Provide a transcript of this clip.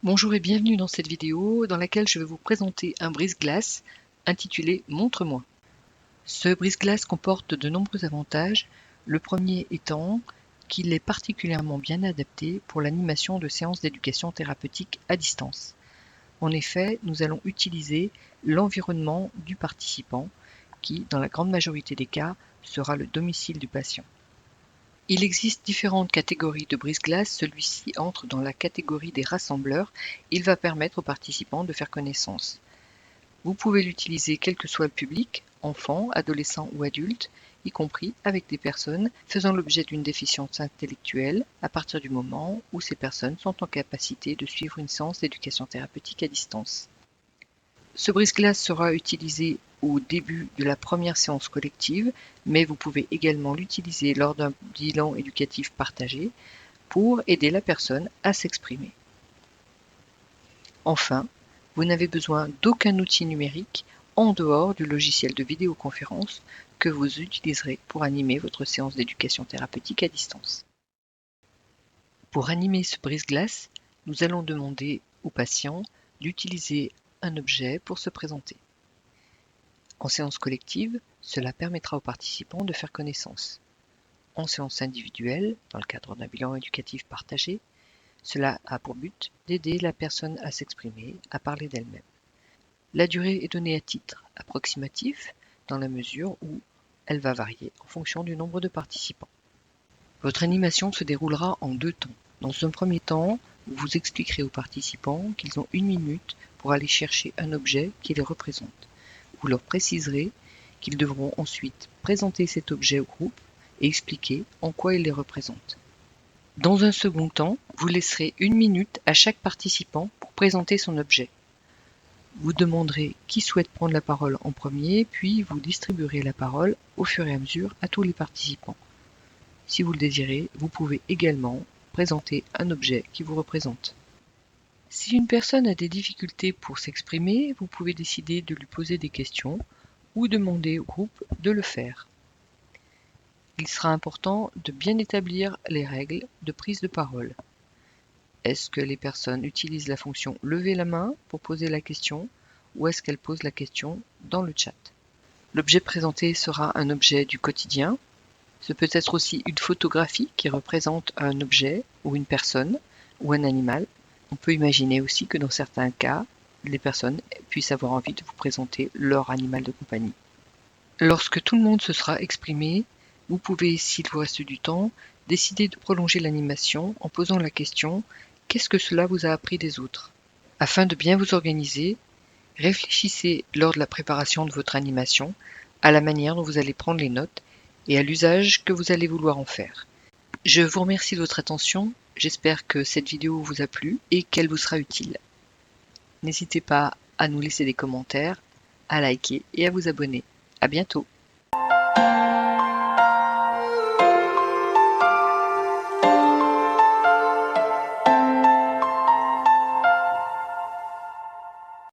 Bonjour et bienvenue dans cette vidéo dans laquelle je vais vous présenter un brise-glace intitulé Montre-moi. Ce brise-glace comporte de nombreux avantages, le premier étant qu'il est particulièrement bien adapté pour l'animation de séances d'éducation thérapeutique à distance. En effet, nous allons utiliser l'environnement du participant qui, dans la grande majorité des cas, sera le domicile du patient. Il existe différentes catégories de brise-glace, celui-ci entre dans la catégorie des rassembleurs, il va permettre aux participants de faire connaissance. Vous pouvez l'utiliser quel que soit le public, enfants, adolescents ou adultes, y compris avec des personnes faisant l'objet d'une déficience intellectuelle à partir du moment où ces personnes sont en capacité de suivre une séance d'éducation thérapeutique à distance. Ce brise-glace sera utilisé au début de la première séance collective, mais vous pouvez également l'utiliser lors d'un bilan éducatif partagé pour aider la personne à s'exprimer. Enfin, vous n'avez besoin d'aucun outil numérique en dehors du logiciel de vidéoconférence que vous utiliserez pour animer votre séance d'éducation thérapeutique à distance. Pour animer ce brise-glace, nous allons demander au patient d'utiliser un objet pour se présenter. En séance collective, cela permettra aux participants de faire connaissance. En séance individuelle, dans le cadre d'un bilan éducatif partagé, cela a pour but d'aider la personne à s'exprimer, à parler d'elle-même. La durée est donnée à titre approximatif, dans la mesure où elle va varier en fonction du nombre de participants. Votre animation se déroulera en 2 temps. Dans un premier temps, vous expliquerez aux participants qu'ils ont 1 minute pour aller chercher un objet qui les représente. Vous leur préciserez qu'ils devront ensuite présenter cet objet au groupe et expliquer en quoi il les représente. Dans un second temps, vous laisserez 1 minute à chaque participant pour présenter son objet. Vous demanderez qui souhaite prendre la parole en premier, puis vous distribuerez la parole au fur et à mesure à tous les participants. Si vous le désirez, vous pouvez également présenter un objet qui vous représente. Si une personne a des difficultés pour s'exprimer, vous pouvez décider de lui poser des questions ou demander au groupe de le faire. Il sera important de bien établir les règles de prise de parole. Est-ce que les personnes utilisent la fonction lever la main pour poser la question ou est-ce qu'elles posent la question dans le chat? L'objet présenté sera un objet du quotidien. Ce peut être aussi une photographie qui représente un objet ou une personne ou un animal. On peut imaginer aussi que dans certains cas, les personnes puissent avoir envie de vous présenter leur animal de compagnie. Lorsque tout le monde se sera exprimé, vous pouvez, s'il vous reste du temps, décider de prolonger l'animation en posant la question « Qu'est-ce que cela vous a appris des autres ?» Afin de bien vous organiser, réfléchissez lors de la préparation de votre animation à la manière dont vous allez prendre les notes et à l'usage que vous allez vouloir en faire. Je vous remercie de votre attention, j'espère que cette vidéo vous a plu et qu'elle vous sera utile. N'hésitez pas à nous laisser des commentaires, à liker et à vous abonner. À bientôt.